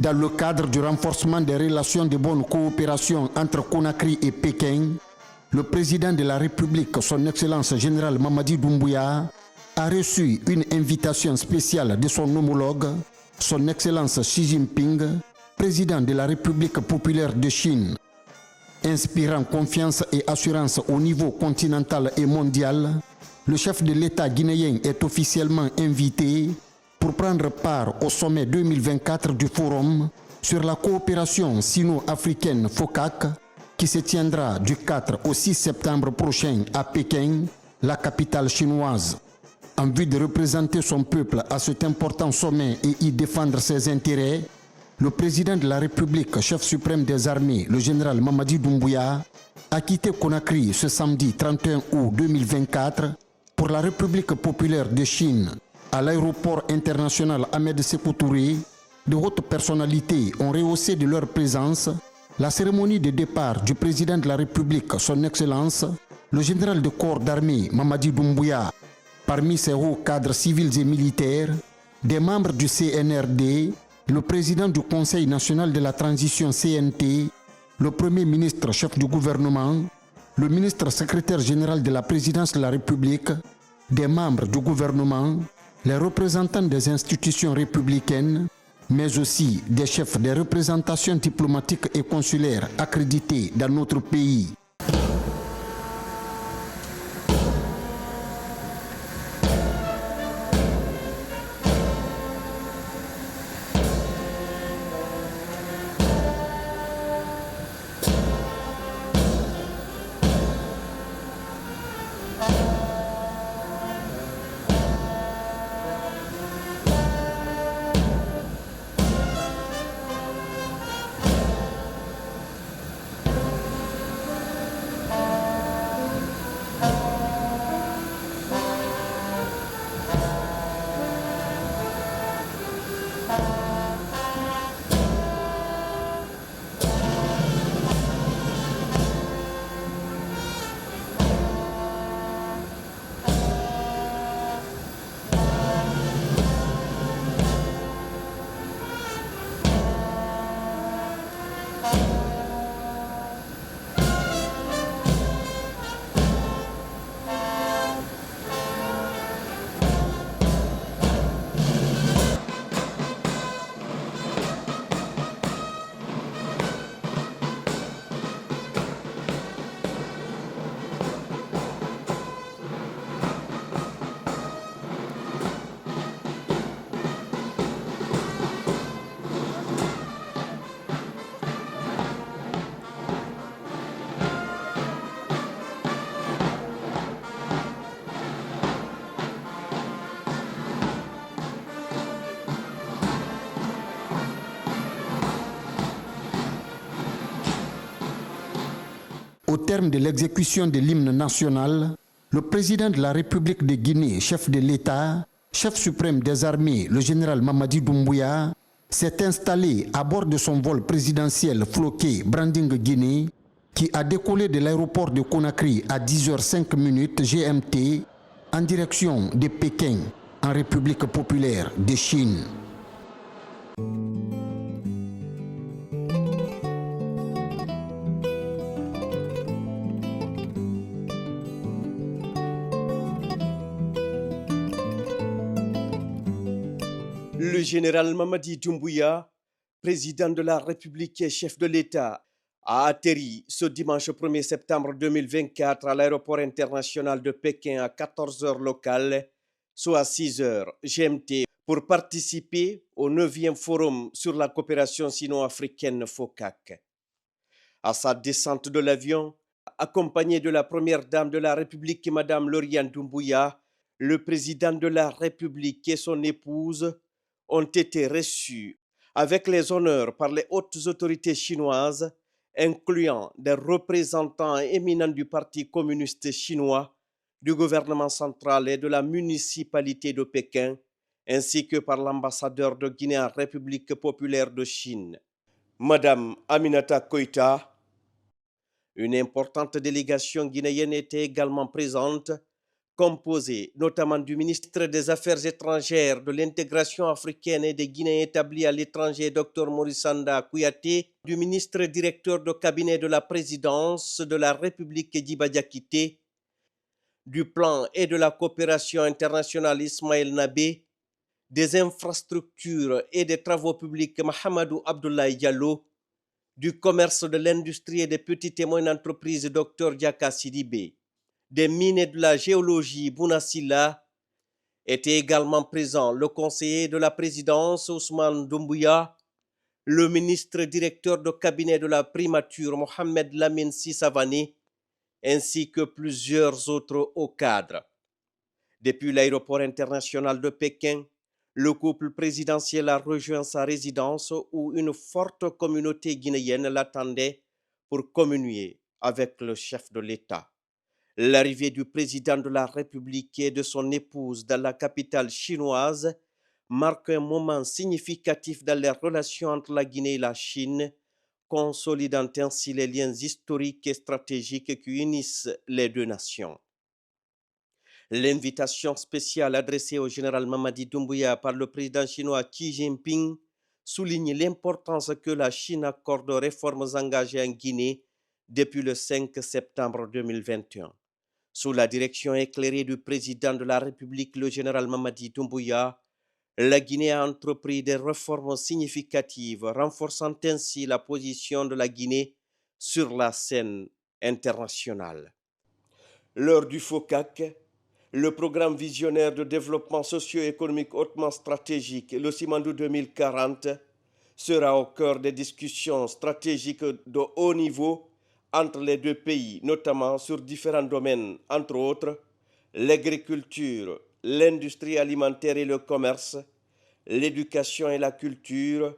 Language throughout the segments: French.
Dans le cadre du renforcement des relations de bonne coopération entre Conakry et Pékin, le président de la République, son Excellence général Mamadi Doumbouya, a reçu une invitation spéciale de son homologue, son Excellence Xi Jinping, président de la République populaire de Chine. Inspirant confiance et assurance au niveau continental et mondial, le chef de l'État guinéen est officiellement invité pour prendre part au sommet 2024 du Forum sur la coopération sino-africaine FOCAC qui se tiendra du 4 au 6 septembre prochain à Pékin, la capitale chinoise. En vue de représenter son peuple à cet important sommet et y défendre ses intérêts, le président de la République, chef suprême des armées, le général Mamadi Doumbouya, a quitté Conakry ce samedi 31 août 2024 pour la République populaire de Chine. À l'aéroport international Ahmed Sékou Touré, de hautes personnalités ont rehaussé de leur présence la cérémonie de départ du président de la République, son Excellence, le général de corps d'armée Mamadi Doumbouya. Parmi ces hauts cadres civils et militaires, des membres du CNRD, le président du Conseil national de la transition CNT, le premier ministre chef du gouvernement, le ministre secrétaire général de la présidence de la République, des membres du gouvernement, les représentants des institutions républicaines, mais aussi des chefs des représentations diplomatiques et consulaires accrédités dans notre pays. Au terme de l'exécution de l'hymne national, le président de la République de Guinée, chef de l'État, chef suprême des armées, le général Mamadi Doumbouya, s'est installé à bord de son vol présidentiel floqué Branding Guinée, qui a décollé de l'aéroport de Conakry à 10h05 GMT en direction de Pékin, en République populaire de Chine. Le général Mamadi Doumbouya, président de la République et chef de l'État, a atterri ce dimanche 1er septembre 2024 à l'aéroport international de Pékin à 14h locales, soit 6h GMT, pour participer au 9e forum sur la coopération sino-africaine FOCAC. À sa descente de l'avion, accompagné de la première dame de la République, Madame Lauriane Doumbouya, le président de la République et son épouse ont été reçus avec les honneurs par les hautes autorités chinoises, incluant des représentants éminents du Parti communiste chinois, du gouvernement central et de la municipalité de Pékin, ainsi que par l'ambassadeur de Guinée en République populaire de Chine, Madame Aminata Koïta. Une importante délégation guinéenne était également présente, composé notamment du ministre des Affaires étrangères, de l'intégration africaine et des Guinéens établis à l'étranger, Dr Morissanda Kouyaté, du ministre directeur de cabinet de la présidence de la République Djiba Diakité, du plan et de la coopération internationale Ismaël Nabé, des infrastructures et des travaux publics Mahamadou Abdoulaye Diallo, du commerce, de l'industrie et des petites et moyennes entreprises Dr Diaka Sidibé, des mines et de la géologie Bouna Silla. Était également présent le conseiller de la présidence Ousmane Doumbouya, le ministre directeur de cabinet de la primature Mohamed Lamine Sissavani, ainsi que plusieurs autres hauts cadres. Depuis l'aéroport international de Pékin, le couple présidentiel a rejoint sa résidence où une forte communauté guinéenne l'attendait pour communier avec le chef de l'État. L'arrivée du président de la République et de son épouse dans la capitale chinoise marque un moment significatif dans les relations entre la Guinée et la Chine, consolidant ainsi les liens historiques et stratégiques qui unissent les deux nations. L'invitation spéciale adressée au général Mamadi Doumbouya par le président chinois Xi Jinping souligne l'importance que la Chine accorde aux réformes engagées en Guinée depuis le 5 septembre 2021. Sous la direction éclairée du président de la République, le général Mamadi Doumbouya, la Guinée a entrepris des réformes significatives, renforçant ainsi la position de la Guinée sur la scène internationale. Lors du FOCAC, le programme visionnaire de développement socio-économique hautement stratégique, le Simandou 2040, sera au cœur des discussions stratégiques de haut niveau entre les deux pays, notamment sur différents domaines, entre autres l'agriculture, l'industrie alimentaire et le commerce, l'éducation et la culture,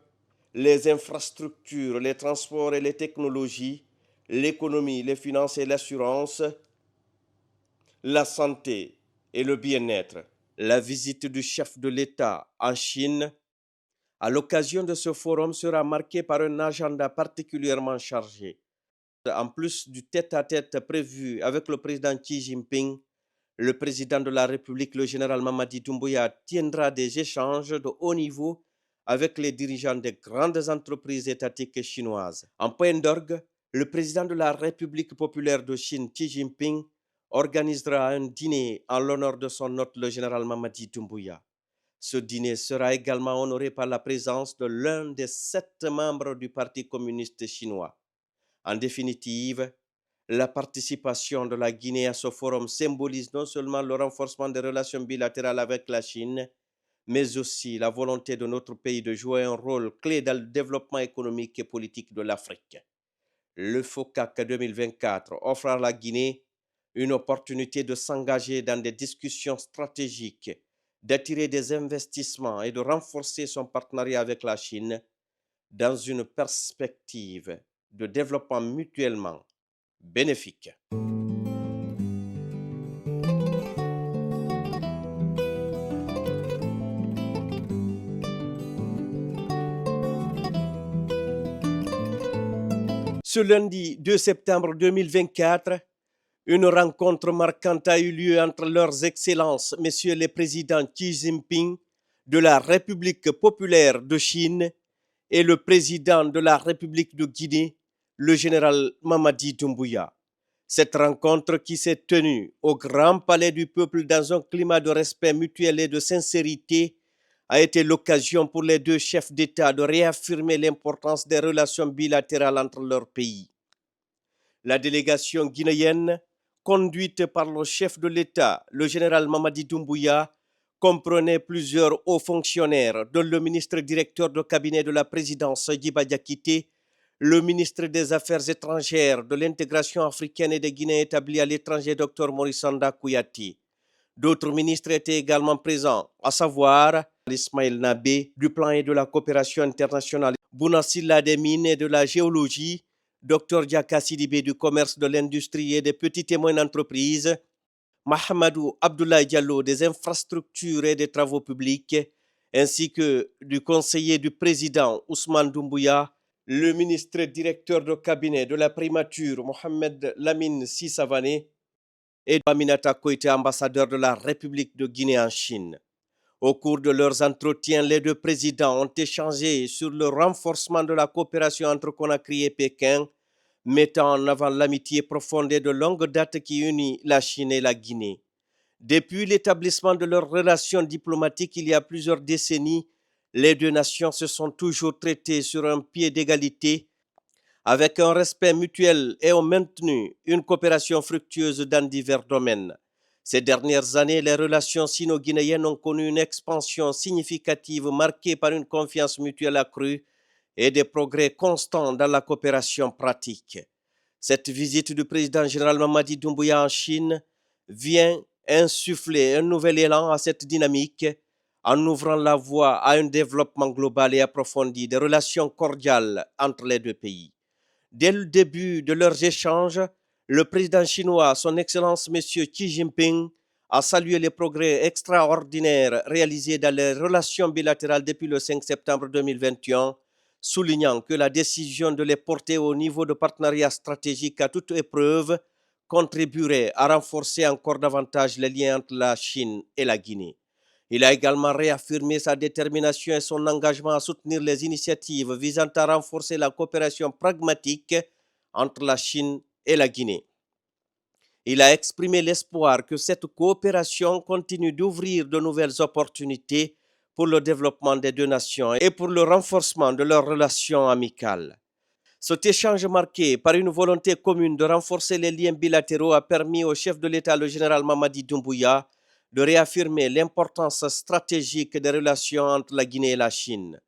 les infrastructures, les transports et les technologies, l'économie, les finances et l'assurance, la santé et le bien-être. La visite du chef de l'État en Chine à l'occasion de ce forum sera marquée par un agenda particulièrement chargé. En plus du tête-à-tête prévu avec le président Xi Jinping, le président de la République, le général Mamadi Doumbouya, tiendra des échanges de haut niveau avec les dirigeants des grandes entreprises étatiques chinoises. En point d'orgue, le président de la République populaire de Chine, Xi Jinping, organisera un dîner en l'honneur de son hôte, le général Mamadi Doumbouya. Ce dîner sera également honoré par la présence de l'un des 7 membres du Parti communiste chinois. En définitive, la participation de la Guinée à ce forum symbolise non seulement le renforcement des relations bilatérales avec la Chine, mais aussi la volonté de notre pays de jouer un rôle clé dans le développement économique et politique de l'Afrique. Le FOCAC 2024 offre à la Guinée une opportunité de s'engager dans des discussions stratégiques, d'attirer des investissements et de renforcer son partenariat avec la Chine dans une perspective de développement mutuellement bénéfique. Ce lundi 2 septembre 2024, une rencontre marquante a eu lieu entre leurs excellences, messieurs les présidents Xi Jinping de la République populaire de Chine et le président de la République de Guinée, le général Mamadi Doumbouya. Cette rencontre qui s'est tenue au Grand Palais du Peuple dans un climat de respect mutuel et de sincérité a été l'occasion pour les deux chefs d'État de réaffirmer l'importance des relations bilatérales entre leurs pays. La délégation guinéenne, conduite par le chef de l'État, le général Mamadi Doumbouya, comprenait plusieurs hauts fonctionnaires, dont le ministre directeur de cabinet de la présidence Djiba Diakité, le ministre des Affaires étrangères, de l'intégration africaine et des Guinéens établis à l'étranger, Dr Morissanda Kouyaté. D'autres ministres étaient également présents, à savoir Ismaël Nabé, du plan et de la coopération internationale, Bouna Silla des mines et de la géologie, Dr Diaka Sidibé du commerce, de l'industrie et des petites et moyennes entreprises, Mahamadou Abdoulaye Diallo des infrastructures et des travaux publics, ainsi que du conseiller du président Ousmane Doumbouya, le ministre directeur de cabinet de la primature Mohamed Lamine Sissavani, et Aminata Koïté, ambassadeur de la République de Guinée en Chine. Au cours de leurs entretiens, les deux présidents ont échangé sur le renforcement de la coopération entre Conakry et Pékin, mettant en avant l'amitié profonde et de longue date qui unit la Chine et la Guinée. Depuis l'établissement de leurs relations diplomatiques il y a plusieurs décennies, les deux nations se sont toujours traitées sur un pied d'égalité, avec un respect mutuel et ont maintenu une coopération fructueuse dans divers domaines. Ces dernières années, les relations sino-guinéennes ont connu une expansion significative marquée par une confiance mutuelle accrue et des progrès constants dans la coopération pratique. Cette visite du président général Mamadi Doumbouya en Chine vient insuffler un nouvel élan à cette dynamique en ouvrant la voie à un développement global et approfondi des relations cordiales entre les deux pays. Dès le début de leurs échanges, le président chinois, son Excellence M. Xi Jinping, a salué les progrès extraordinaires réalisés dans les relations bilatérales depuis le 5 septembre 2021, soulignant que la décision de les porter au niveau de partenariat stratégique à toute épreuve contribuerait à renforcer encore davantage les liens entre la Chine et la Guinée. Il a également réaffirmé sa détermination et son engagement à soutenir les initiatives visant à renforcer la coopération pragmatique entre la Chine et la Guinée. Il a exprimé l'espoir que cette coopération continue d'ouvrir de nouvelles opportunités pour le développement des deux nations et pour le renforcement de leurs relations amicales. Cet échange marqué par une volonté commune de renforcer les liens bilatéraux a permis au chef de l'État, le général Mamadi Doumbouya, de réaffirmer l'importance stratégique des relations entre la Guinée et la Chine.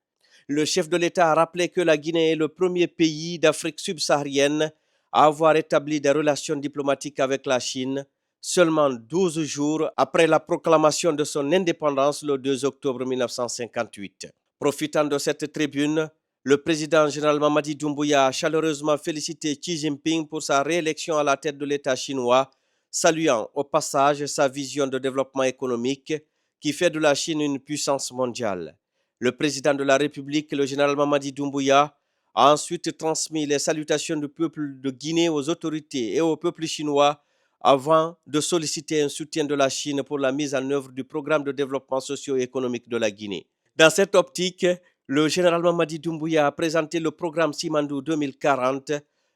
Le chef de l'État a rappelé que la Guinée est le premier pays d'Afrique subsaharienne à avoir établi des relations diplomatiques avec la Chine, seulement 12 jours après la proclamation de son indépendance le 2 octobre 1958. Profitant de cette tribune, le président général Mamadi Doumbouya a chaleureusement félicité Xi Jinping pour sa réélection à la tête de l'État chinois, saluant au passage sa vision de développement économique qui fait de la Chine une puissance mondiale. Le président de la République, le général Mamadi Doumbouya, a ensuite transmis les salutations du peuple de Guinée aux autorités et au peuple chinois avant de solliciter un soutien de la Chine pour la mise en œuvre du programme de développement socio-économique de la Guinée. Dans cette optique, le général Mamadi Doumbouya a présenté le programme Simandou 2040,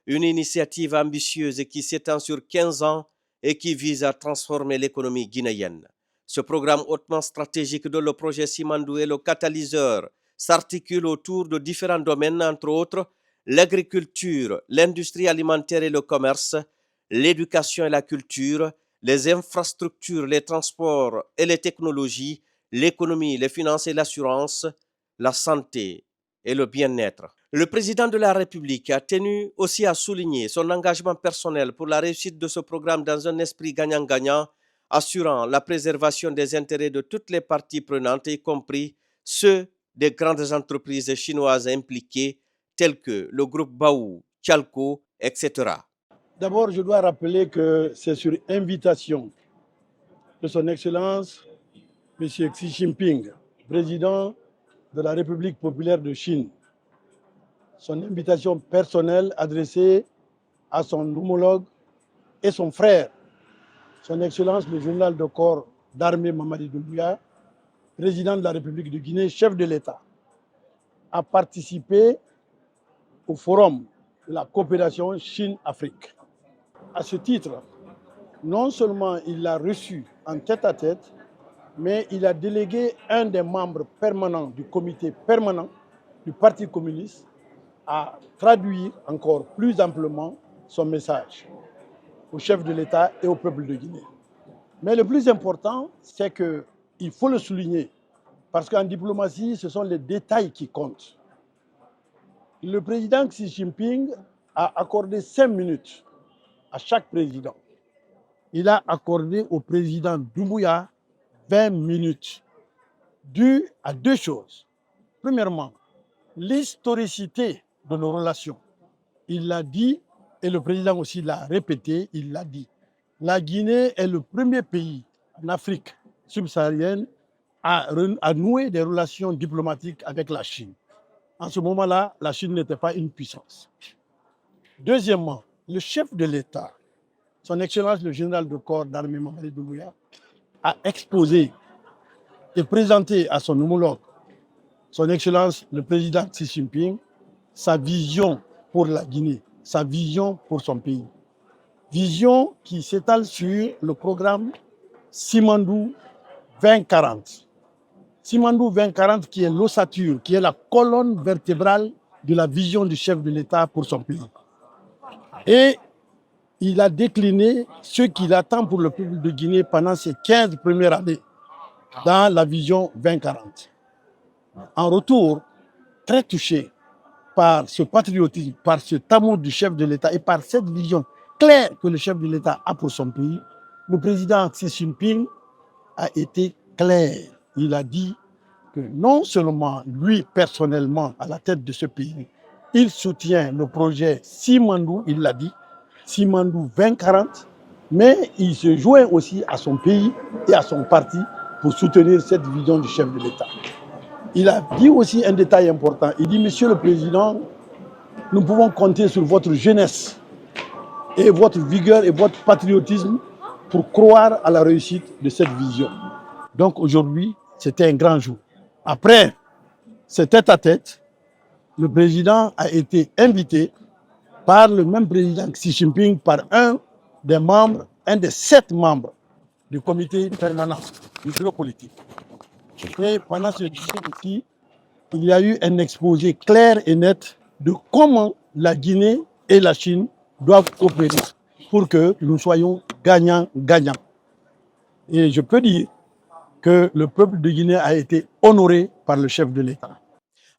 une initiative ambitieuse qui s'étend sur 15 ans et qui vise à transformer l'économie guinéenne. Ce programme hautement stratégique dont le projet Simandou est le catalyseur s'articule autour de différents domaines, entre autres l'agriculture, l'industrie alimentaire et le commerce, l'éducation et la culture, les infrastructures, les transports et les technologies, l'économie, les finances et l'assurance, la santé et le bien-être. Le président de la République a tenu aussi à souligner son engagement personnel pour la réussite de ce programme dans un esprit gagnant-gagnant, assurant la préservation des intérêts de toutes les parties prenantes, y compris ceux des grandes entreprises chinoises impliquées, telles que le groupe Baou, Chalco, etc. D'abord, je dois rappeler que c'est sur invitation de son Excellence, M. Xi Jinping, président de la République populaire de Chine, son invitation personnelle adressée à son homologue et son frère, son Excellence le général de corps d'armée Mamadi Doumbouya, président de la République de Guinée, chef de l'État, a participé au forum de la coopération Chine-Afrique. À ce titre, non seulement il l'a reçu en tête-à-tête, mais il a délégué un des membres permanents du comité permanent du Parti communiste à traduire encore plus amplement son message au chef de l'État et au peuple de Guinée. Mais le plus important, c'est qu'il faut le souligner, parce qu'en diplomatie, ce sont les détails qui comptent. Le président Xi Jinping a accordé 5 minutes à chaque président. Il a accordé au président Doumbouya 20 minutes, dû à deux choses. Premièrement, l'historicité de nos relations. Il l'a dit, et le président aussi l'a répété, il l'a dit. La Guinée est le premier pays en Afrique subsaharienne à nouer des relations diplomatiques avec la Chine. En ce moment-là, la Chine n'était pas une puissance. Deuxièmement, le chef de l'État Son Excellence le général de corps d'armée Mamadi Doumbouya a exposé et présenté à son homologue, Son Excellence le président Xi Jinping, sa vision pour la Guinée, sa vision pour son pays. Vision qui s'étale sur le programme Simandou 2040. Simandou 2040 qui est l'ossature, qui est la colonne vertébrale de la vision du chef de l'État pour son pays. Et il a décliné ce qu'il attend pour le peuple de Guinée pendant ces 15 premières années dans la vision 2040. En retour, très touché par ce patriotisme, par ce amour du chef de l'État et par cette vision claire que le chef de l'État a pour son pays, le président Xi Jinping a été clair. Il a dit que non seulement lui personnellement à la tête de ce pays, il soutient le projet Simandou, il l'a dit, Simandou 2040, mais il se joint aussi à son pays et à son parti pour soutenir cette vision du chef de l'État. Il a dit aussi un détail important. Il dit, Monsieur le Président, nous pouvons compter sur votre jeunesse et votre vigueur et votre patriotisme pour croire à la réussite de cette vision. Donc aujourd'hui, c'était un grand jour. Après ce tête-à-tête, le président a été invité par le même président Xi Jinping, par un des 7 membres du comité permanent du bureau politique. Et pendant ce discours-ci, il y a eu un exposé clair et net de comment la Guinée et la Chine doivent coopérer pour que nous soyons gagnants-gagnants. Et je peux dire que le peuple de Guinée a été honoré par le chef de l'État.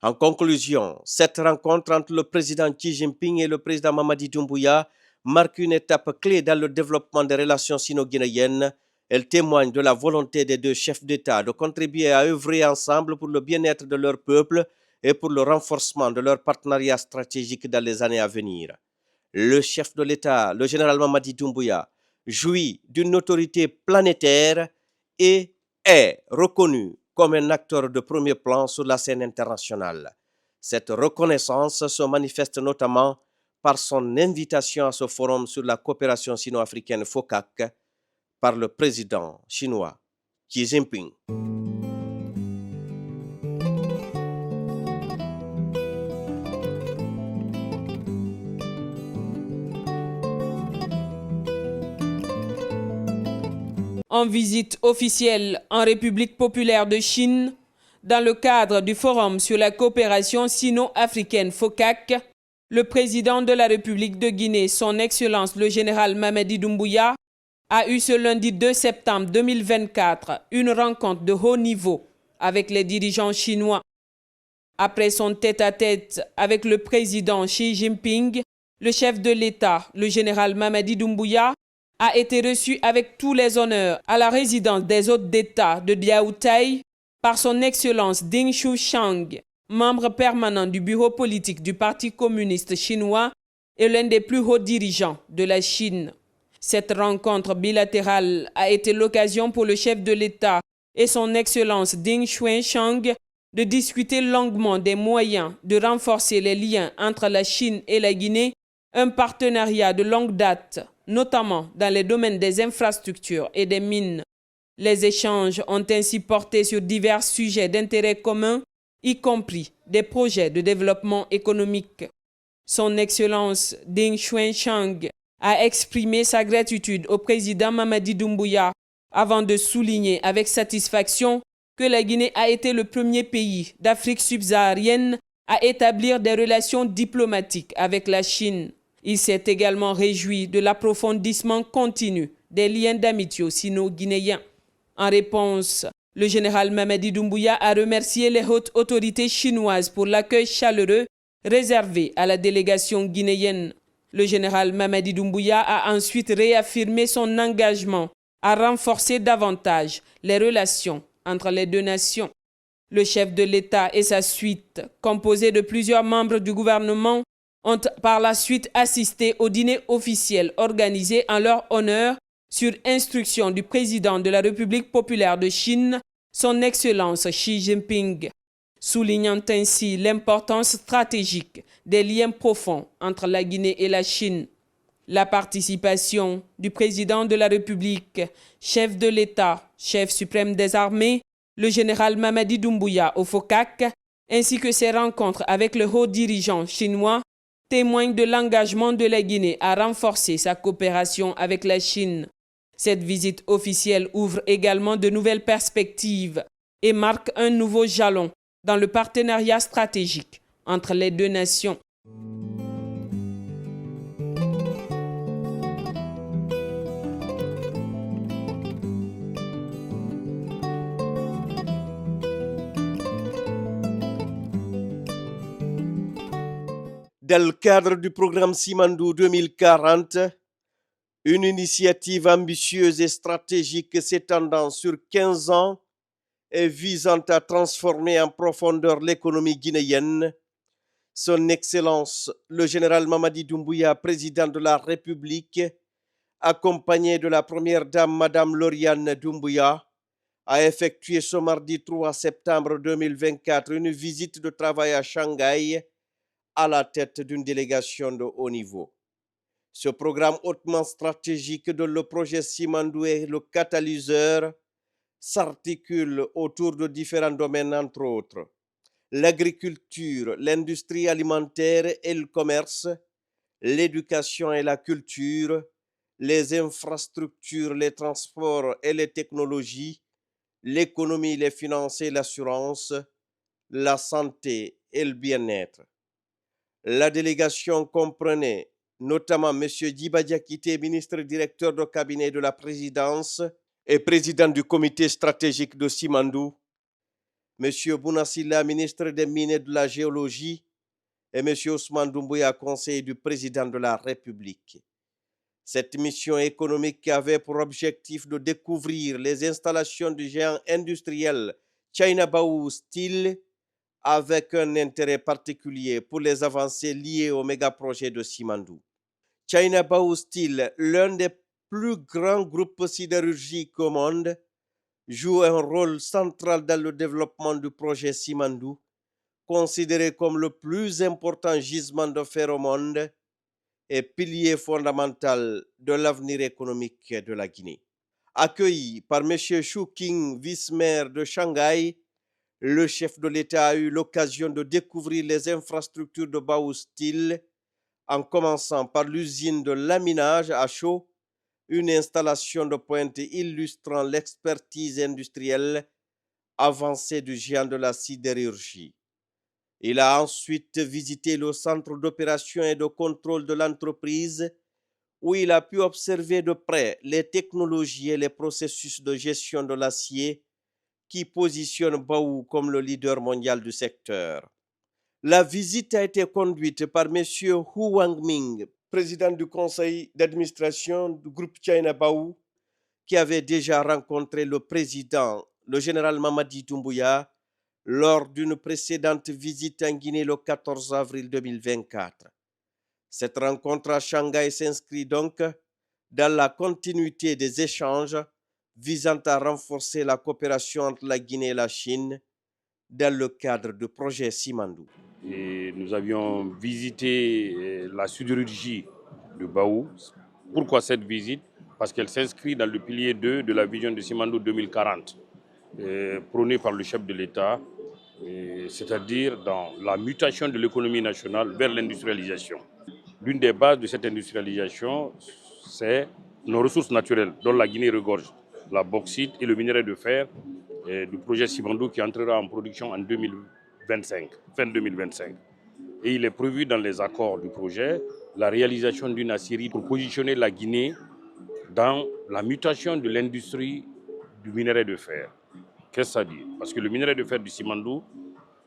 En conclusion, cette rencontre entre le président Xi Jinping et le président Mamadi Doumbouya marque une étape clé dans le développement des relations sino-guinéennes. Elle témoigne de la volonté des deux chefs d'État de contribuer à œuvrer ensemble pour le bien-être de leur peuple et pour le renforcement de leur partenariat stratégique dans les années à venir. Le chef de l'État, le général Mamadi Doumbouya, jouit d'une autorité planétaire et est reconnu comme un acteur de premier plan sur la scène internationale. Cette reconnaissance se manifeste notamment par son invitation à ce forum sur la coopération sino-africaine FOCAC par le président chinois Xi Jinping. En visite officielle en République populaire de Chine, dans le cadre du Forum sur la coopération sino-africaine FOCAC, le président de la République de Guinée, son Excellence le général Mamadi Doumbouya, a eu ce lundi 2 septembre 2024 une rencontre de haut niveau avec les dirigeants chinois. Après son tête-à-tête avec le président Xi Jinping, le chef de l'État, le général Mamadi Doumbouya, a été reçu avec tous les honneurs à la résidence des hôtes d'État de Diaoutaï par son Excellence Ding Xuchang, membre permanent du bureau politique du Parti communiste chinois et l'un des plus hauts dirigeants de la Chine. Cette rencontre bilatérale a été l'occasion pour le chef de l'État et son Excellence Ding Xuechang de discuter longuement des moyens de renforcer les liens entre la Chine et la Guinée, un partenariat de longue date, notamment dans les domaines des infrastructures et des mines. Les échanges ont ainsi porté sur divers sujets d'intérêt commun, y compris des projets de développement économique. Son Excellence Ding Xuechang a exprimé sa gratitude au président Mamadi Doumbouya avant de souligner avec satisfaction que la Guinée a été le premier pays d'Afrique subsaharienne à établir des relations diplomatiques avec la Chine. Il s'est également réjoui de l'approfondissement continu des liens d'amitié sino-guinéens. En réponse, le général Mamadi Doumbouya a remercié les hautes autorités chinoises pour l'accueil chaleureux réservé à la délégation guinéenne. Le général Mamadi Doumbouya a ensuite réaffirmé son engagement à renforcer davantage les relations entre les deux nations. Le chef de l'État et sa suite, composée de plusieurs membres du gouvernement, ont par la suite assisté au dîner officiel organisé en leur honneur sur instruction du président de la République populaire de Chine, son Excellence Xi Jinping, soulignant ainsi l'importance stratégique des liens profonds entre la Guinée et la Chine. La participation du président de la République, chef de l'État, chef suprême des armées, le général Mamadi Doumbouya au FOCAC, ainsi que ses rencontres avec le haut dirigeant chinois, témoignent de l'engagement de la Guinée à renforcer sa coopération avec la Chine. Cette visite officielle ouvre également de nouvelles perspectives et marque un nouveau jalon dans le partenariat stratégique entre les deux nations. Dans le cadre du programme Simandou 2040, une initiative ambitieuse et stratégique s'étendant sur 15 ans et visant à transformer en profondeur l'économie guinéenne, Son Excellence le général Mamadi Doumbouya, président de la République, accompagné de la première dame Madame Lauriane Doumbouya, a effectué ce mardi 3 septembre 2024 une visite de travail à Shanghai à la tête d'une délégation de haut niveau. Ce programme hautement stratégique dont le projet Simandou est le catalyseur s'articule autour de différents domaines, entre autres l'agriculture, l'industrie alimentaire et le commerce, l'éducation et la culture, les infrastructures, les transports et les technologies, l'économie, les finances et l'assurance, la santé et le bien-être. La délégation comprenait notamment M. Djiba Diakité, ministre directeur de cabinet de la présidence et président du comité stratégique de Simandou, M. Bounassila, ministre des Mines et de la Géologie, et M. Ousmane Doumbouya, conseiller du président de la République. Cette mission économique avait pour objectif de découvrir les installations du géant industriel China Baowu Steel avec un intérêt particulier pour les avancées liées au méga-projet de Simandou. China Baowu Steel, l'un des plus grands groupes sidérurgiques au monde, joue un rôle central dans le développement du projet Simandou, considéré comme le plus important gisement de fer au monde et pilier fondamental de l'avenir économique de la Guinée. Accueilli par M. Shu King, vice-maire de Shanghai, le chef de l'État a eu l'occasion de découvrir les infrastructures de Baowu Steel, en commençant par l'usine de laminage à chaud, une installation de pointe illustrant l'expertise industrielle avancée du géant de la sidérurgie. Il a ensuite visité le centre d'opération et de contrôle de l'entreprise, où il a pu observer de près les technologies et les processus de gestion de l'acier qui positionnent Baowu comme le leader mondial du secteur. La visite a été conduite par M. Hu Wangming, président du conseil d'administration du groupe China Baowu, qui avait déjà rencontré le président, le général Mamadi Doumbouya, lors d'une précédente visite en Guinée le 14 avril 2024. Cette rencontre à Shanghai s'inscrit donc dans la continuité des échanges visant à renforcer la coopération entre la Guinée et la Chine dans le cadre du projet Simandou. Et nous avions visité la sidérurgie de Baowu. Pourquoi cette visite? Parce qu'elle s'inscrit dans le pilier 2 de la vision de Simandou 2040, prônée par le chef de l'État, c'est-à-dire dans la mutation de l'économie nationale vers l'industrialisation. L'une des bases de cette industrialisation, c'est nos ressources naturelles, dont la Guinée regorge, la bauxite et le minerai de fer du projet Simandou qui entrera en production en 2025, fin 2025. Et il est prévu dans les accords du projet la réalisation d'une aciérie pour positionner la Guinée dans la mutation de l'industrie du minerai de fer. Qu'est-ce que ça dit? Parce que le minerai de fer du Simandou,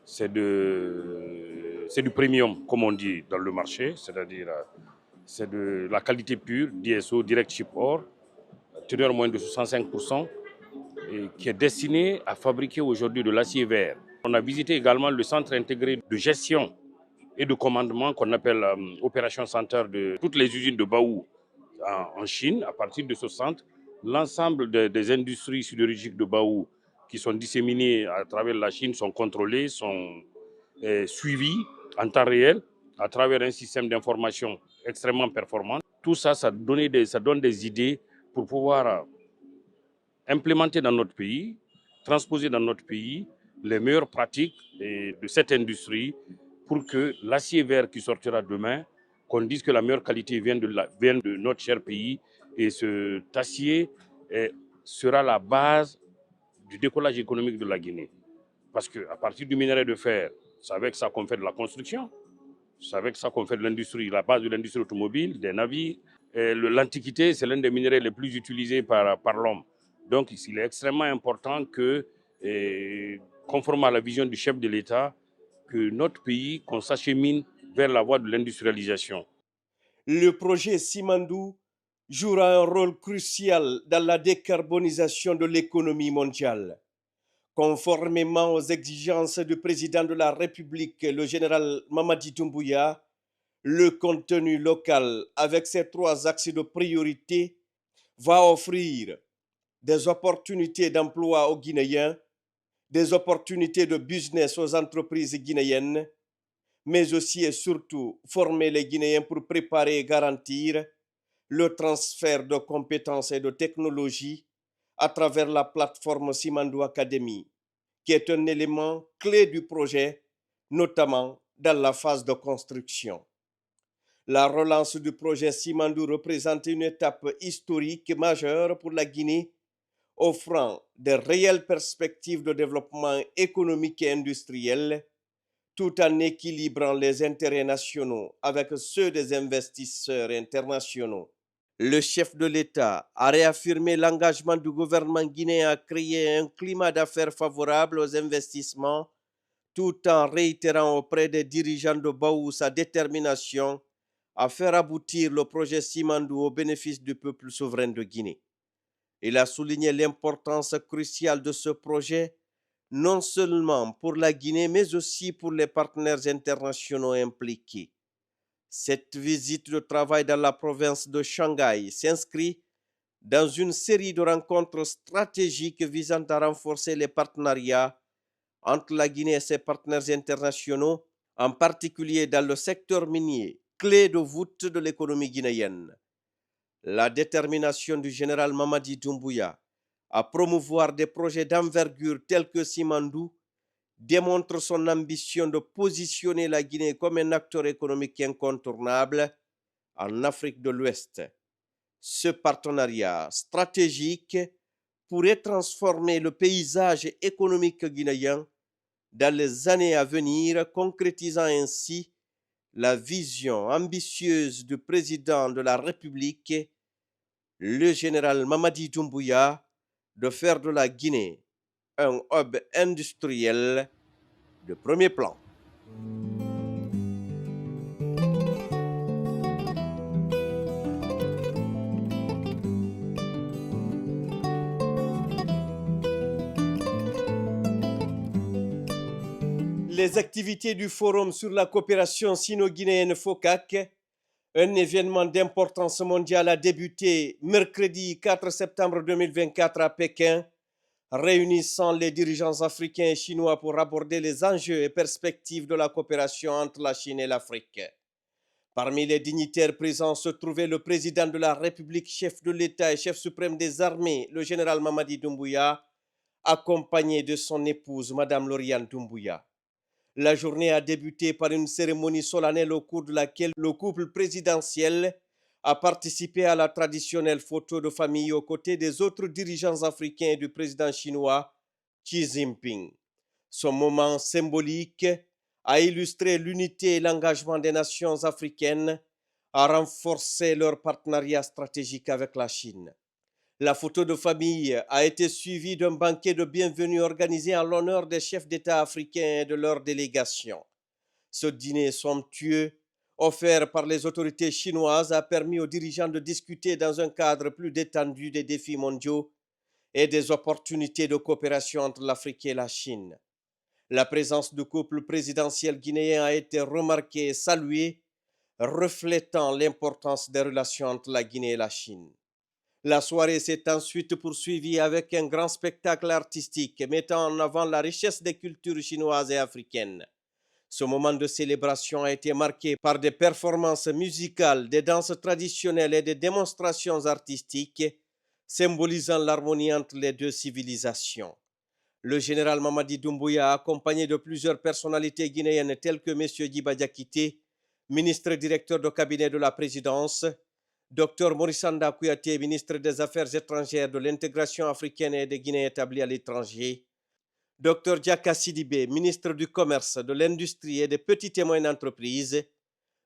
c'est du premium, comme on dit dans le marché, c'est-à-dire c'est de la qualité pure, DSO, Direct Ship Ore, teneur moyenne de 65%, et qui est destiné à fabriquer aujourd'hui de l'acier vert. On a visité également le centre intégré de gestion et de commandement qu'on appelle Operation Center de toutes les usines de Baowu en Chine. À partir de ce centre, l'ensemble des industries sidérurgiques de Baowu qui sont disséminées à travers la Chine sont contrôlées, sont suivies en temps réel à travers un système d'information extrêmement performant. Tout ça, ça donne des idées pour pouvoir implémenter dans notre pays, transposer dans notre pays les meilleures pratiques de cette industrie pour que l'acier vert qui sortira demain, qu'on dise que la meilleure qualité vient de notre cher pays, et cet acier sera la base du décollage économique de la Guinée. Parce qu'à partir du minerai de fer, c'est avec ça qu'on fait de la construction, c'est avec ça qu'on fait de l'industrie, la base de l'industrie automobile, des navires. L'Antiquité, c'est l'un des minéraux les plus utilisés par l'homme. Donc, il est extrêmement important que, conformément à la vision du chef de l'État, que notre pays, qu'on s'achemine vers la voie de l'industrialisation. Le projet Simandou jouera un rôle crucial dans la décarbonisation de l'économie mondiale. Conformément aux exigences du président de la République, le général Mamadi Doumbouya, le contenu local, avec ses 3 axes de priorité, va offrir des opportunités d'emploi aux Guinéens, des opportunités de business aux entreprises guinéennes, mais aussi et surtout former les Guinéens pour préparer et garantir le transfert de compétences et de technologies à travers la plateforme Simandou Academy, qui est un élément clé du projet, notamment dans la phase de construction. La relance du projet Simandou représente une étape historique majeure pour la Guinée, offrant de réelles perspectives de développement économique et industriel, tout en équilibrant les intérêts nationaux avec ceux des investisseurs internationaux. Le chef de l'État a réaffirmé l'engagement du gouvernement guinéen à créer un climat d'affaires favorable aux investissements, tout en réitérant auprès des dirigeants de Baou sa détermination à faire aboutir le projet Simandou au bénéfice du peuple souverain de Guinée. Il a souligné l'importance cruciale de ce projet, non seulement pour la Guinée, mais aussi pour les partenaires internationaux impliqués. Cette visite de travail dans la province de Shanghai s'inscrit dans une série de rencontres stratégiques visant à renforcer les partenariats entre la Guinée et ses partenaires internationaux, en particulier dans le secteur minier, clé de voûte de l'économie guinéenne. La détermination du général Mamadi Doumbouya à promouvoir des projets d'envergure tels que Simandou démontre son ambition de positionner la Guinée comme un acteur économique incontournable en Afrique de l'Ouest. Ce partenariat stratégique pourrait transformer le paysage économique guinéen dans les années à venir, concrétisant ainsi la vision ambitieuse du président de la République, le général Mamadi Doumbouya, de faire de la Guinée un hub industriel de premier plan. Les activités du Forum sur la coopération sino-guinéenne FOCAC, un événement d'importance mondiale, a débuté mercredi 4 septembre 2024 à Pékin, réunissant les dirigeants africains et chinois pour aborder les enjeux et perspectives de la coopération entre la Chine et l'Afrique. Parmi les dignitaires présents se trouvait le président de la République, chef de l'État et chef suprême des armées, le général Mamadi Doumbouya, accompagné de son épouse, Madame Lauriane Doumbouya. La journée a débuté par une cérémonie solennelle au cours de laquelle le couple présidentiel a participé à la traditionnelle photo de famille aux côtés des autres dirigeants africains et du président chinois Xi Jinping. Ce moment symbolique a illustré l'unité et l'engagement des nations africaines à renforcer leur partenariat stratégique avec la Chine. La photo de famille a été suivie d'un banquet de bienvenue organisé en l'honneur des chefs d'État africains et de leurs délégations. Ce dîner somptueux, offert par les autorités chinoises, a permis aux dirigeants de discuter dans un cadre plus détendu des défis mondiaux et des opportunités de coopération entre l'Afrique et la Chine. La présence du couple présidentiel guinéen a été remarquée et saluée, reflétant l'importance des relations entre la Guinée et la Chine. La soirée s'est ensuite poursuivie avec un grand spectacle artistique mettant en avant la richesse des cultures chinoises et africaines. Ce moment de célébration a été marqué par des performances musicales, des danses traditionnelles et des démonstrations artistiques, symbolisant l'harmonie entre les deux civilisations. Le général Mamadi Doumbouya, accompagné de plusieurs personnalités guinéennes telles que M. Djiba Diakité, ministre directeur de cabinet de la présidence, Dr Morissanda Kouyaté, ministre des Affaires étrangères, de l'intégration africaine et des Guinéens établis à l'étranger, Dr Diaka Sidibé, ministre du Commerce, de l'Industrie et des petites et moyennes entreprises,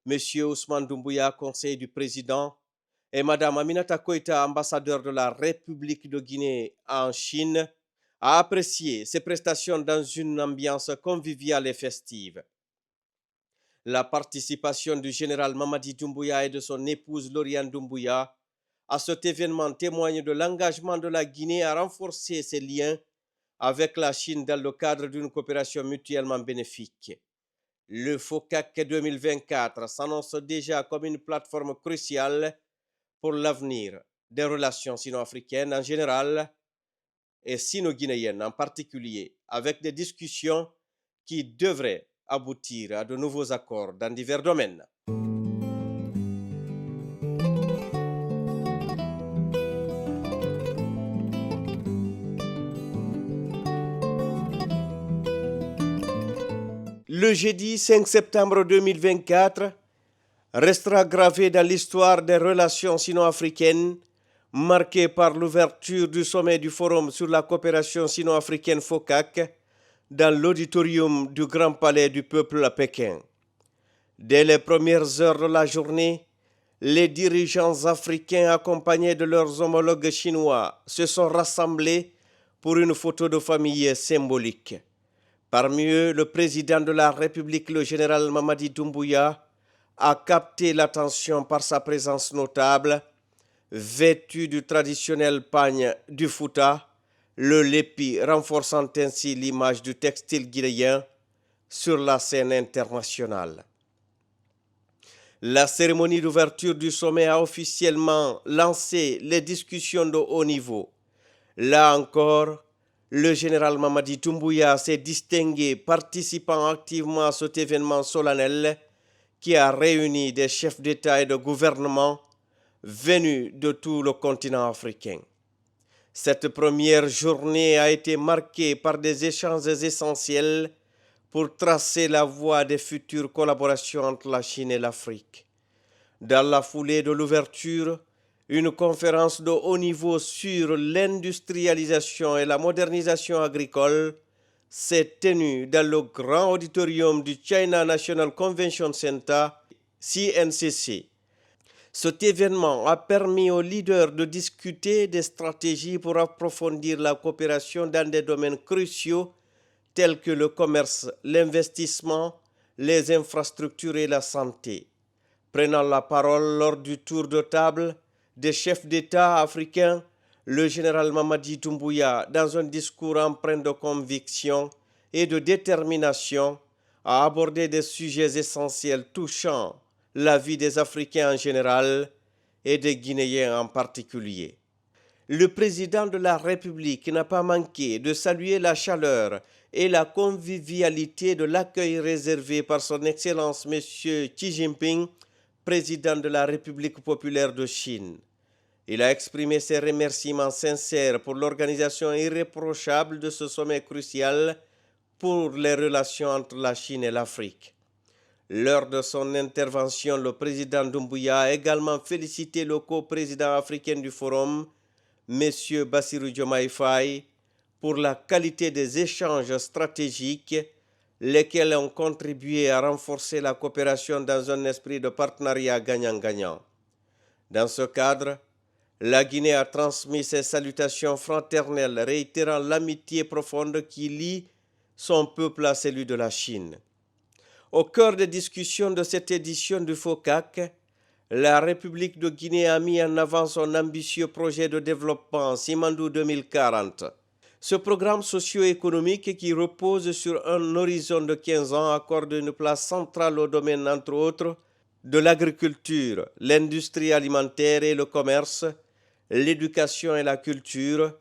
M. Ousmane Doumbouya, conseiller du président, et Mme Aminata Koïta, ambassadeur de la République de Guinée en Chine, a apprécié ces prestations dans une ambiance conviviale et festive. La participation du général Mamadi Doumbouya et de son épouse Lauriane Doumbouya à cet événement témoigne de l'engagement de la Guinée à renforcer ses liens avec la Chine dans le cadre d'une coopération mutuellement bénéfique. Le FOCAC 2024 s'annonce déjà comme une plateforme cruciale pour l'avenir des relations sino-africaines en général et sino-guinéennes en particulier, avec des discussions qui devraient aboutir à de nouveaux accords dans divers domaines. Le jeudi 5 septembre 2024 restera gravé dans l'histoire des relations sino-africaines, marqué par l'ouverture du sommet du Forum sur la coopération sino-africaine FOCAC dans l'auditorium du Grand Palais du Peuple à Pékin. Dès les premières heures de la journée, les dirigeants africains accompagnés de leurs homologues chinois se sont rassemblés pour une photo de famille symbolique. Parmi eux, le président de la République, le général Mamadi Doumbouya, a capté l'attention par sa présence notable, vêtu du traditionnel pagne du Fouta, le lépi renforçant ainsi l'image du textile guinéen sur la scène internationale. La cérémonie d'ouverture du sommet a officiellement lancé les discussions de haut niveau. Là encore, le général Mamadi Doumbouya s'est distingué participant activement à cet événement solennel qui a réuni des chefs d'État et de gouvernement venus de tout le continent africain. Cette première journée a été marquée par des échanges essentiels pour tracer la voie des futures collaborations entre la Chine et l'Afrique. Dans la foulée de l'ouverture, une conférence de haut niveau sur l'industrialisation et la modernisation agricole s'est tenue dans le grand auditorium du China National Convention Center, CNCC. Cet événement a permis aux leaders de discuter des stratégies pour approfondir la coopération dans des domaines cruciaux tels que le commerce, l'investissement, les infrastructures et la santé. Prenant la parole lors du tour de table des chefs d'État africains, le général Mamadi Doumbouya, dans un discours empreint de conviction et de détermination, a abordé des sujets essentiels touchant la vie des Africains en général et des Guinéens en particulier. Le président de la République n'a pas manqué de saluer la chaleur et la convivialité de l'accueil réservé par son Excellence M. Xi Jinping, président de la République populaire de Chine. Il a exprimé ses remerciements sincères pour l'organisation irréprochable de ce sommet crucial pour les relations entre la Chine et l'Afrique. Lors de son intervention, le président Doumbouya a également félicité le co-président africain du Forum, M. Bassirou Diomaye Faye, pour la qualité des échanges stratégiques, lesquels ont contribué à renforcer la coopération dans un esprit de partenariat gagnant-gagnant. Dans ce cadre, la Guinée a transmis ses salutations fraternelles, réitérant l'amitié profonde qui lie son peuple à celui de la Chine. Au cœur des discussions de cette édition du FOCAC, la République de Guinée a mis en avant son ambitieux projet de développement Simandou 2040. Ce programme socio-économique qui repose sur un horizon de 15 ans accorde une place centrale au domaine, entre autres, de l'agriculture, l'industrie alimentaire et le commerce, l'éducation et la culture,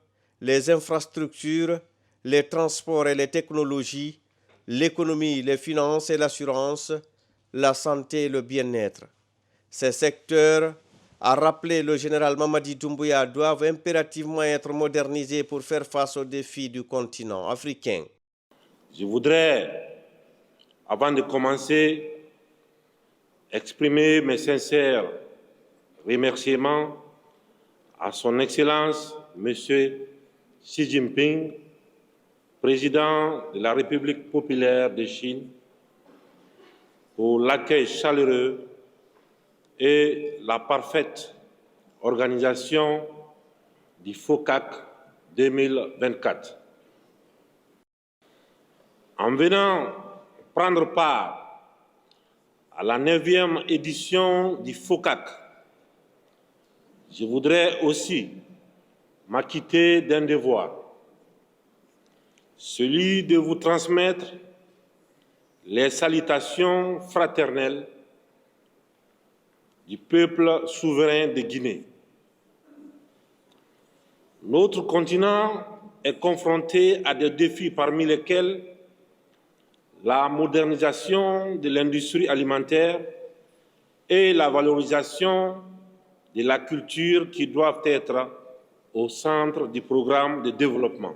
les infrastructures, les transports et les technologies, l'économie, les finances et l'assurance, la santé et le bien-être. Ces secteurs, a rappelé le général Mamadi Doumbouya, doivent impérativement être modernisés pour faire face aux défis du continent africain. Je voudrais, avant de commencer, exprimer mes sincères remerciements à son Excellence, M. Xi Jinping, président de la République populaire de Chine, pour l'accueil chaleureux et la parfaite organisation du FOCAC 2024. En venant prendre part à la 9e édition du FOCAC, je voudrais aussi m'acquitter d'un devoir, celui de vous transmettre les salutations fraternelles du peuple souverain de Guinée. Notre continent est confronté à des défis parmi lesquels la modernisation de l'industrie alimentaire et la valorisation de la culture qui doivent être au centre du programme de développement.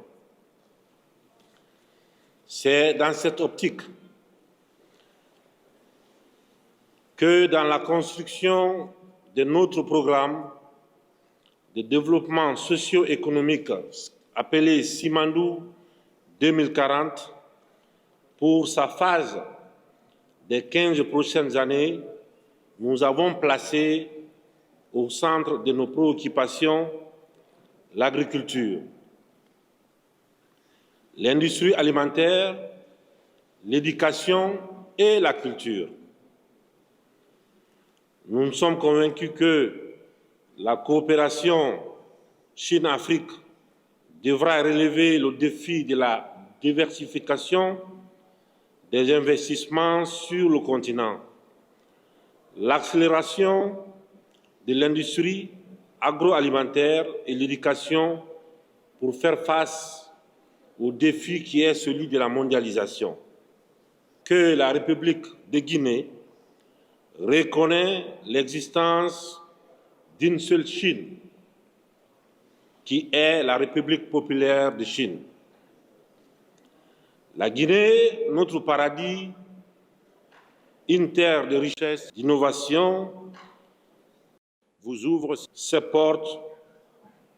C'est dans cette optique que dans la construction de notre programme de développement socio-économique appelé Simandou 2040, pour sa phase des 15 prochaines années, nous avons placé au centre de nos préoccupations l'agriculture, l'industrie alimentaire, l'éducation et la culture. Nous sommes convaincus que la coopération Chine-Afrique devra relever le défi de la diversification des investissements sur le continent, l'accélération de l'industrie agroalimentaire et l'éducation pour faire face au défi qui est celui de la mondialisation. Que la République de Guinée reconnaît l'existence d'une seule Chine, qui est la République populaire de Chine. La Guinée, notre paradis, une terre de richesse, d'innovation, vous ouvre ses portes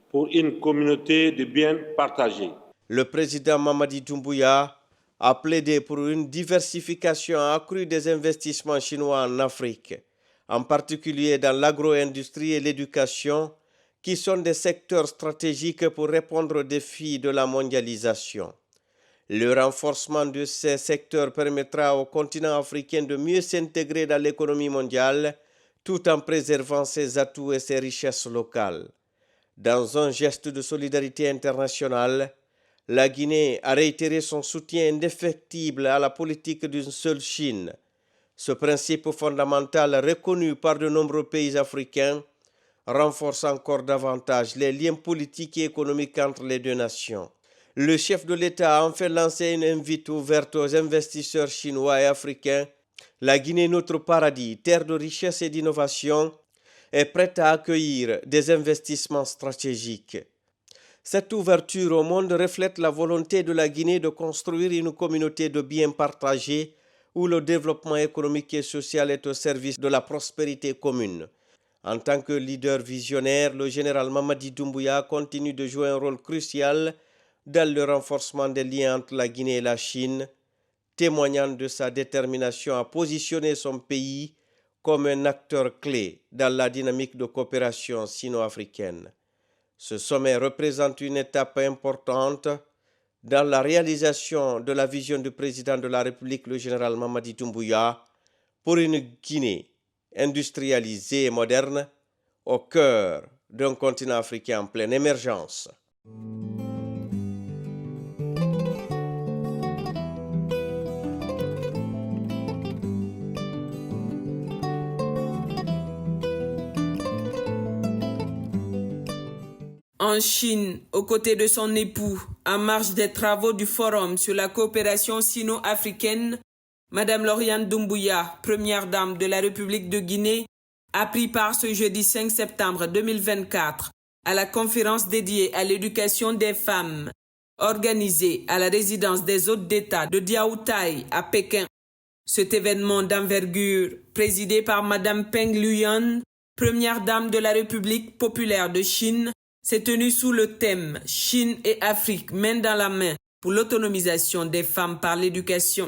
pour une communauté de biens partagés. Le président Mamadi Doumbouya a plaidé pour une diversification accrue des investissements chinois en Afrique, en particulier dans l'agro-industrie et l'éducation, qui sont des secteurs stratégiques pour répondre aux défis de la mondialisation. Le renforcement de ces secteurs permettra au continent africain de mieux s'intégrer dans l'économie mondiale tout en préservant ses atouts et ses richesses locales. Dans un geste de solidarité internationale, la Guinée a réitéré son soutien indéfectible à la politique d'une seule Chine. Ce principe fondamental reconnu par de nombreux pays africains renforce encore davantage les liens politiques et économiques entre les deux nations. Le chef de l'État a enfin lancé une invite ouverte aux investisseurs chinois et africains. La Guinée, notre paradis, terre de richesse et d'innovation, est prête à accueillir des investissements stratégiques. Cette ouverture au monde reflète la volonté de la Guinée de construire une communauté de biens partagés où le développement économique et social est au service de la prospérité commune. En tant que leader visionnaire, le général Mamadi Doumbouya continue de jouer un rôle crucial dans le renforcement des liens entre la Guinée et la Chine, témoignant de sa détermination à positionner son pays comme un acteur clé dans la dynamique de coopération sino-africaine. Ce sommet représente une étape importante dans la réalisation de la vision du président de la République, le général Mamadi Doumbouya, pour une Guinée industrialisée et moderne au cœur d'un continent africain en pleine émergence. En Chine, aux côtés de son époux, En marge des travaux du Forum sur la coopération sino-africaine, Madame Lauriane Doumbouya, première dame de la République de Guinée, a pris part ce jeudi 5 septembre 2024 à la conférence dédiée à l'éducation des femmes, organisée à la résidence des hôtes d'État de Diaoutaï à Pékin. Cet événement d'envergure, présidé par Madame Peng Lhuyan, première dame de la République populaire de Chine, s'est tenu sous le thème « Chine et Afrique, main dans la main pour l'autonomisation des femmes par l'éducation ».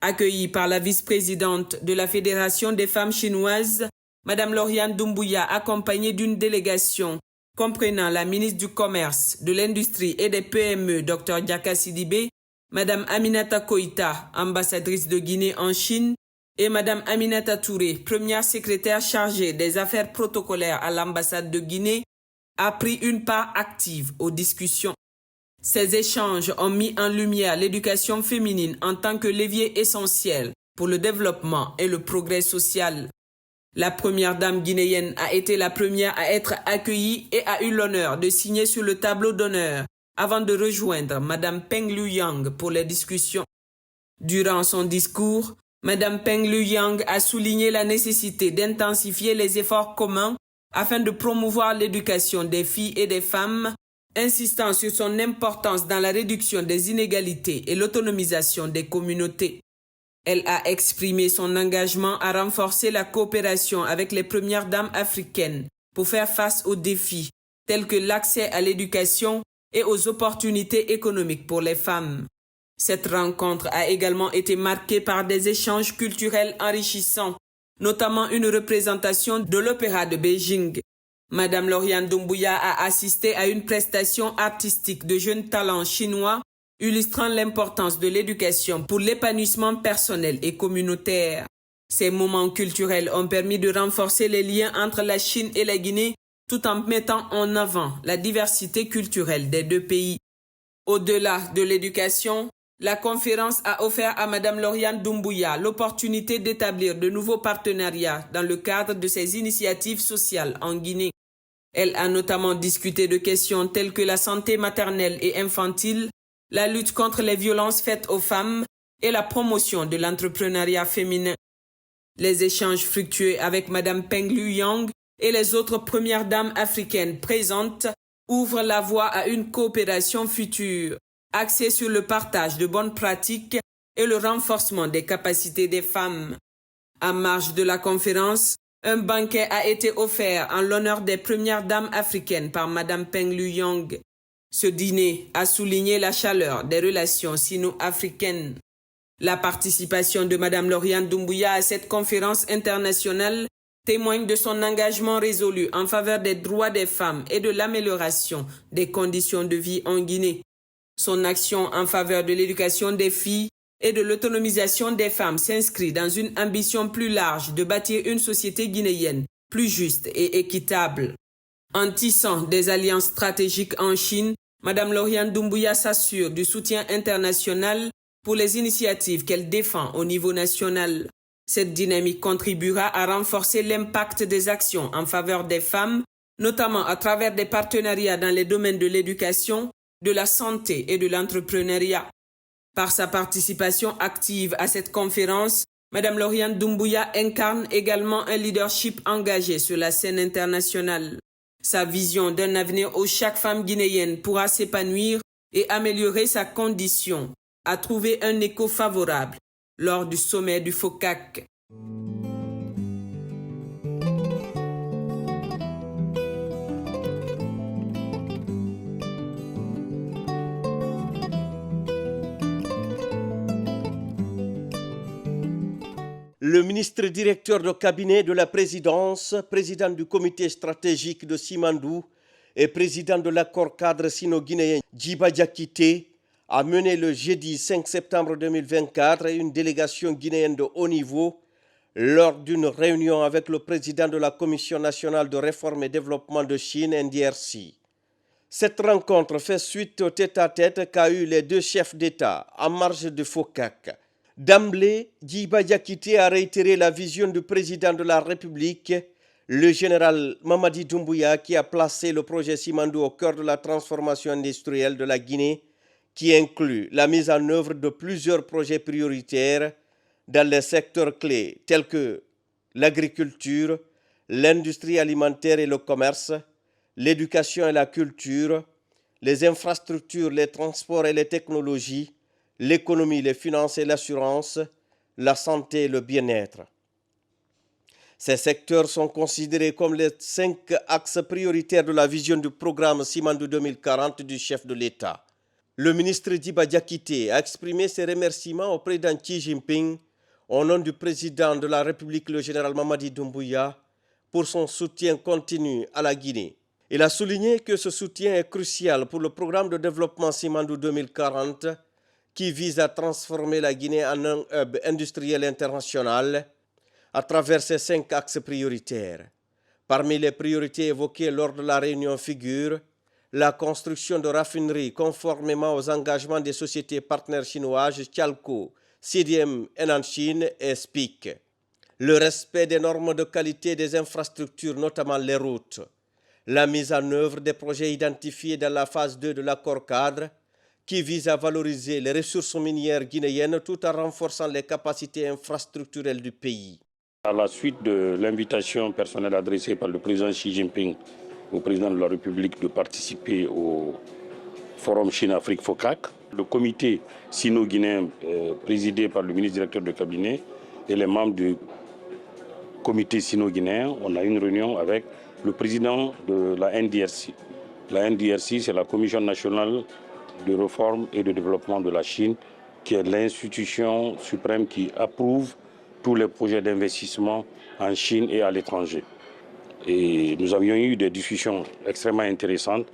Accueillie par la vice-présidente de la Fédération des femmes chinoises, Madame Lauriane Doumbouya, accompagnée d'une délégation comprenant la ministre du Commerce, de l'Industrie et des PME, Dr Diaka Sidibé, Madame Aminata Koïta, ambassadrice de Guinée en Chine, et Madame Aminata Touré, première secrétaire chargée des affaires protocolaires à l'ambassade de Guinée, a pris une part active aux discussions. Ces échanges ont mis en lumière l'éducation féminine en tant que levier essentiel pour le développement et le progrès social. La première dame guinéenne a été la première à être accueillie et a eu l'honneur de signer sur le tableau d'honneur avant de rejoindre Madame Peng Lhuyan pour les discussions. Durant son discours, Madame Peng Lhuyan a souligné la nécessité d'intensifier les efforts communs afin de promouvoir l'éducation des filles et des femmes, insistant sur son importance dans la réduction des inégalités et l'autonomisation des communautés. Elle a exprimé son engagement à renforcer la coopération avec les premières dames africaines pour faire face aux défis tels que l'accès à l'éducation et aux opportunités économiques pour les femmes. Cette rencontre a également été marquée par des échanges culturels enrichissants, notamment une représentation de l'Opéra de Beijing. Madame Lauriane Doumbouya a assisté à une prestation artistique de jeunes talents chinois, illustrant l'importance de l'éducation pour l'épanouissement personnel et communautaire. Ces moments culturels ont permis de renforcer les liens entre la Chine et la Guinée, tout en mettant en avant la diversité culturelle des deux pays. Au-delà de l'éducation, la conférence a offert à Madame Lauriane Doumbouya l'opportunité d'établir de nouveaux partenariats dans le cadre de ses initiatives sociales en Guinée. Elle a notamment discuté de questions telles que la santé maternelle et infantile, la lutte contre les violences faites aux femmes et la promotion de l'entrepreneuriat féminin. Les échanges fructueux avec Madame Peng Lhuyan et les autres premières dames africaines présentes ouvrent la voie à une coopération future, axée sur le partage de bonnes pratiques et le renforcement des capacités des femmes. En marge de la conférence, un banquet a été offert en l'honneur des premières dames africaines par Madame Peng Lhuyan. Ce dîner a souligné la chaleur des relations sino-africaines. La participation de Madame Lauriane Doumbouya à cette conférence internationale témoigne de son engagement résolu en faveur des droits des femmes et de l'amélioration des conditions de vie en Guinée. Son action en faveur de l'éducation des filles et de l'autonomisation des femmes s'inscrit dans une ambition plus large de bâtir une société guinéenne plus juste et équitable. En tissant des alliances stratégiques en Chine, Madame Lauriane Doumbouya s'assure du soutien international pour les initiatives qu'elle défend au niveau national. Cette dynamique contribuera à renforcer l'impact des actions en faveur des femmes, notamment à travers des partenariats dans les domaines de l'éducation, de la santé et de l'entrepreneuriat. Par sa participation active à cette conférence, Madame Lauriane Doumbouya incarne également un leadership engagé sur la scène internationale. Sa vision d'un avenir où chaque femme guinéenne pourra s'épanouir et améliorer sa condition a trouvé un écho favorable lors du sommet du FOCAC. Le ministre directeur de cabinet de la présidence, président du comité stratégique de Simandou et président de l'accord cadre sino-guinéen Djiba Diakité a mené le jeudi 5 septembre 2024 une délégation guinéenne de haut niveau lors d'une réunion avec le président de la Commission nationale de réforme et développement de Chine, NDRC. Cette rencontre fait suite au tête-à-tête qu'a eu les deux chefs d'État en marge de FOCAC. D'emblée, Djiba Diakité a réitéré la vision du président de la République, le général Mamadi Doumbouya, qui a placé le projet Simandou au cœur de la transformation industrielle de la Guinée qui inclut la mise en œuvre de plusieurs projets prioritaires dans les secteurs clés tels que l'agriculture, l'industrie alimentaire et le commerce, l'éducation et la culture, les infrastructures, les transports et les technologies, l'économie, les finances et l'assurance, la santé et le bien-être. Ces secteurs sont considérés comme les 5 axes prioritaires de la vision du programme Simandou 2040 du chef de l'État. Le ministre Diba Diakité a exprimé ses remerciements au président Xi Jinping au nom du président de la République, le général Mamadi Doumbouya, pour son soutien continu à la Guinée. Il a souligné que ce soutien est crucial pour le programme de développement Simandou 2040 qui vise à transformer la Guinée en un hub industriel international à travers ces 5 axes prioritaires. Parmi les priorités évoquées lors de la réunion figurent la construction de raffineries conformément aux engagements des sociétés partenaires chinoises Chalco, CDM Chine et SPIC, le respect des normes de qualité des infrastructures, notamment les routes, la mise en œuvre des projets identifiés dans la phase 2 de l'accord cadre qui vise à valoriser les ressources minières guinéennes tout en renforçant les capacités infrastructurelles du pays. À la suite de l'invitation personnelle adressée par le président Xi Jinping au président de la République de participer au Forum Chine-Afrique FOCAC, le comité sino-guinéen présidé par le ministre directeur de cabinet et les membres du comité sino-guinéen, on a une réunion avec le président de la NDRC. La NDRC, c'est la Commission nationale de réforme et de développement de la Chine, qui est l'institution suprême qui approuve tous les projets d'investissement en Chine et à l'étranger. Et nous avions eu des discussions extrêmement intéressantes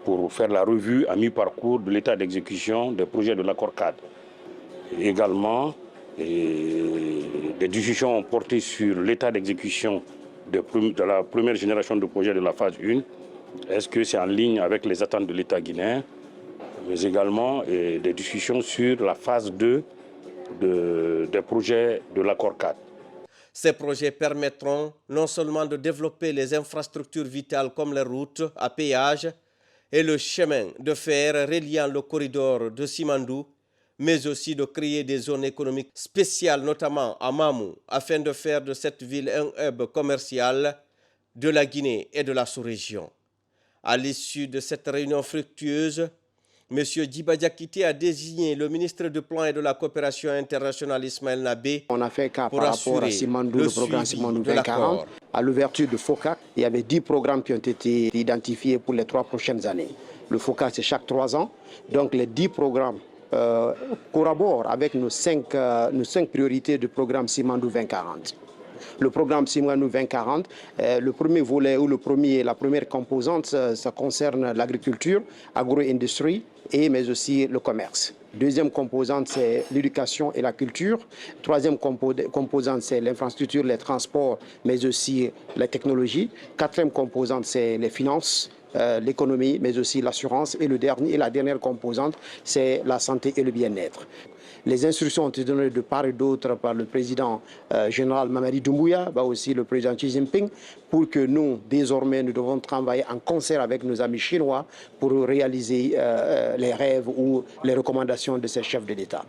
pour faire la revue à mi-parcours de l'état d'exécution des projets de l'accord cadre. Également, des discussions ont porté sur l'état d'exécution de la première génération de projets de la phase 1. Est-ce que c'est en ligne avec les attentes de l'État guinéen? Mais également des discussions sur la phase 2 des projets de l'accord cadre. Ces projets permettront non seulement de développer les infrastructures vitales comme les routes à péage et le chemin de fer reliant le corridor de Simandou, mais aussi de créer des zones économiques spéciales, notamment à Mamou, afin de faire de cette ville un hub commercial de la Guinée et de la sous-région. À l'issue de cette réunion fructueuse, M. Diba Diakité a désigné le ministre du Plan et de la Coopération internationale Ismaël Nabé. On a fait cas par rapport à Simandou, le programme Simandou 2040. À l'ouverture de FOCAC, il y avait 10 programmes qui ont été identifiés pour les 3 prochaines années. Le FOCAC, c'est chaque 3 ans. Donc les 10 programmes collaborent avec nos 5 priorités du programme Simandou 2040. Le programme Simandou 2040, le premier volet ou la première composante, ça concerne l'agriculture, agro-industrie mais aussi le commerce. Deuxième composante, c'est l'éducation et la culture. Troisième composante, c'est l'infrastructure, les transports, mais aussi les technologies. Quatrième composante, c'est les finances, l'économie, mais aussi l'assurance. Et la dernière composante, c'est la santé et le bien-être. Les instructions ont été données de part et d'autre par le président général Mamadi Doumbouya, aussi le président Xi Jinping, pour que nous, désormais, nous devons travailler en concert avec nos amis chinois pour réaliser les rêves ou les recommandations de ces chefs de l'État.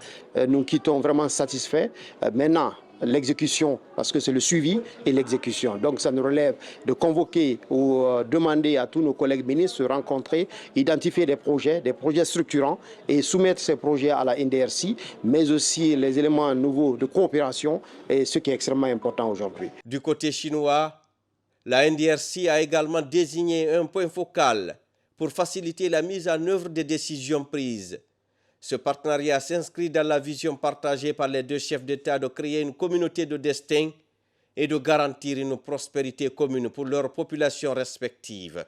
Nous quittons vraiment satisfaits. Maintenant, l'exécution, parce que c'est le suivi et l'exécution. Donc ça nous relève de convoquer ou demander à tous nos collègues ministres de se rencontrer, identifier des projets structurants et soumettre ces projets à la NDRC, mais aussi les éléments nouveaux de coopération, et ce qui est extrêmement important aujourd'hui. Du côté chinois, la NDRC a également désigné un point focal pour faciliter la mise en œuvre des décisions prises. Ce partenariat s'inscrit dans la vision partagée par les 2 chefs d'État de créer une communauté de destin et de garantir une prospérité commune pour leurs populations respectives.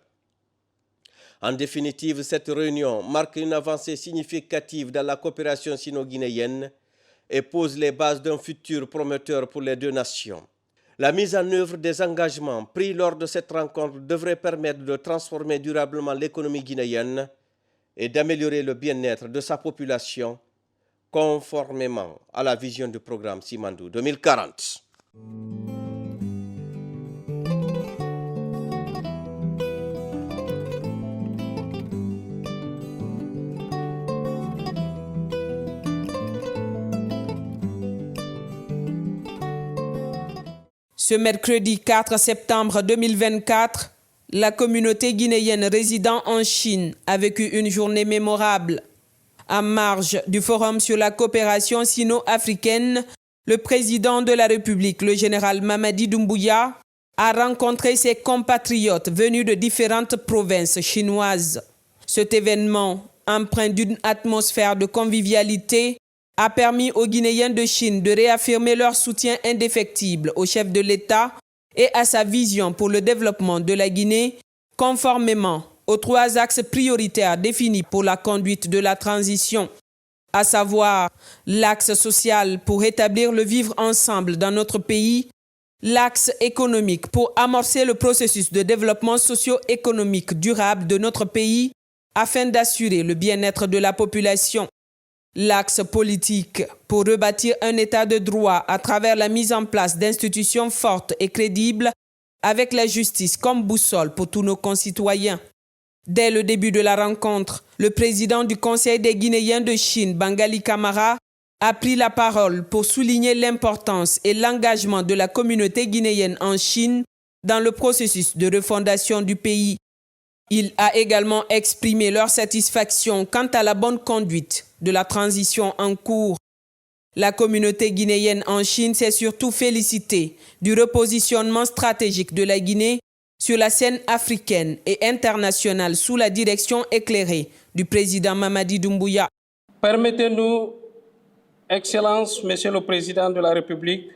En définitive, cette réunion marque une avancée significative dans la coopération sino-guinéenne et pose les bases d'un futur prometteur pour les 2 nations. La mise en œuvre des engagements pris lors de cette rencontre devrait permettre de transformer durablement l'économie guinéenne et d'améliorer le bien-être de sa population conformément à la vision du programme Simandou 2040. Ce mercredi 4 septembre 2024, la communauté guinéenne résidant en Chine a vécu une journée mémorable. En marge du Forum sur la coopération sino-africaine, le président de la République, le général Mamadi Doumbouya, a rencontré ses compatriotes venus de différentes provinces chinoises. Cet événement, empreint d'une atmosphère de convivialité, a permis aux Guinéens de Chine de réaffirmer leur soutien indéfectible au chef de l'État et à sa vision pour le développement de la Guinée, conformément aux 3 axes prioritaires définis pour la conduite de la transition, à savoir l'axe social pour établir le vivre ensemble dans notre pays, l'axe économique pour amorcer le processus de développement socio-économique durable de notre pays afin d'assurer le bien-être de la population, l'axe politique pour rebâtir un état de droit à travers la mise en place d'institutions fortes et crédibles avec la justice comme boussole pour tous nos concitoyens. Dès le début de la rencontre, le président du Conseil des Guinéens de Chine, Bangali Camara, a pris la parole pour souligner l'importance et l'engagement de la communauté guinéenne en Chine dans le processus de refondation du pays. Il a également exprimé leur satisfaction quant à la bonne conduite de la transition en cours. La communauté guinéenne en Chine s'est surtout félicitée du repositionnement stratégique de la Guinée sur la scène africaine et internationale sous la direction éclairée du président Mamadi Doumbouya. Permettez-nous, Excellence, Monsieur le Président de la République,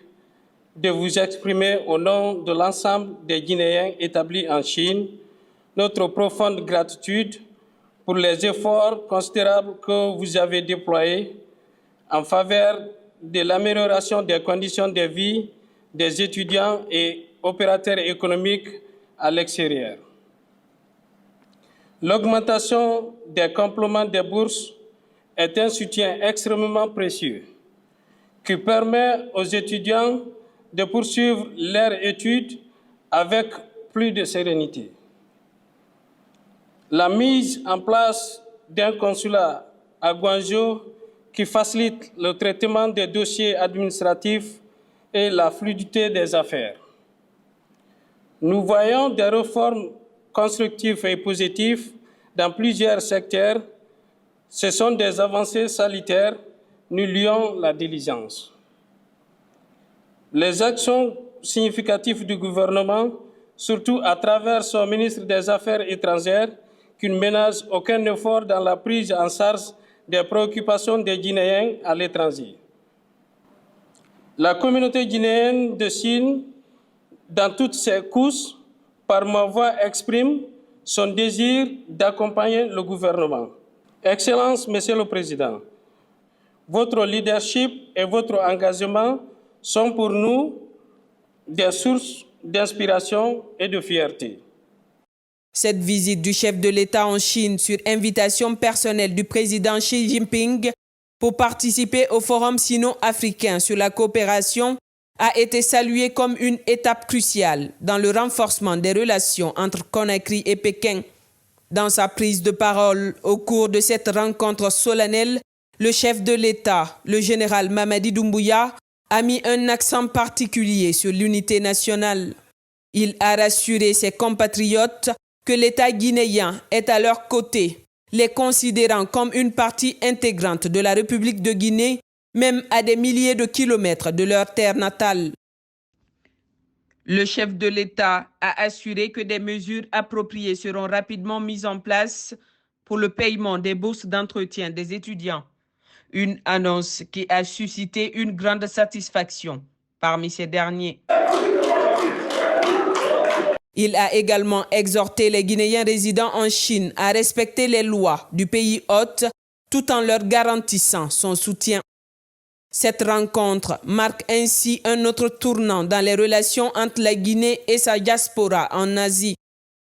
de vous exprimer au nom de l'ensemble des Guinéens établis en Chine notre profonde gratitude pour les efforts considérables que vous avez déployés en faveur de l'amélioration des conditions de vie des étudiants et opérateurs économiques à l'extérieur. L'augmentation des compléments des bourses est un soutien extrêmement précieux qui permet aux étudiants de poursuivre leurs études avec plus de sérénité. La mise en place d'un consulat à Guangzhou qui facilite le traitement des dossiers administratifs et la fluidité des affaires. Nous voyons des réformes constructives et positives dans plusieurs secteurs. Ce sont des avancées salutaires, nous lions la diligence. Les actions significatives du gouvernement, surtout à travers son ministre des Affaires étrangères, qui ne ménage aucun effort dans la prise en charge des préoccupations des Guinéens à l'étranger. La communauté guinéenne de Chine, dans toutes ses couches, par ma voix, exprime son désir d'accompagner le gouvernement. Excellence, Monsieur le Président, votre leadership et votre engagement sont pour nous des sources d'inspiration et de fierté. Cette visite du chef de l'État en Chine sur invitation personnelle du président Xi Jinping pour participer au Forum sino-africain sur la coopération a été saluée comme une étape cruciale dans le renforcement des relations entre Conakry et Pékin. Dans sa prise de parole au cours de cette rencontre solennelle, le chef de l'État, le général Mamadi Doumbouya, a mis un accent particulier sur l'unité nationale. Il a rassuré ses compatriotes que l'État guinéen est à leur côté, les considérant comme une partie intégrante de la République de Guinée, même à des milliers de kilomètres de leur terre natale. Le chef de l'État a assuré que des mesures appropriées seront rapidement mises en place pour le paiement des bourses d'entretien des étudiants. Une annonce qui a suscité une grande satisfaction parmi ces derniers. Il a également exhorté les Guinéens résidant en Chine à respecter les lois du pays hôte tout en leur garantissant son soutien. Cette rencontre marque ainsi un autre tournant dans les relations entre la Guinée et sa diaspora en Asie,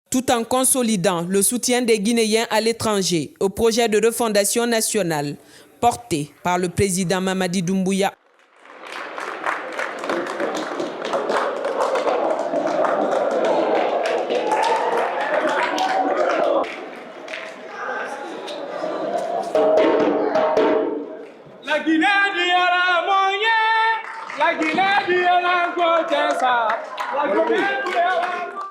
tout en consolidant le soutien des Guinéens à l'étranger au projet de refondation nationale porté par le président Mamadi Doumbouya. La Guinée dit à la monnaie, la Guinée dit à la côte, ça. La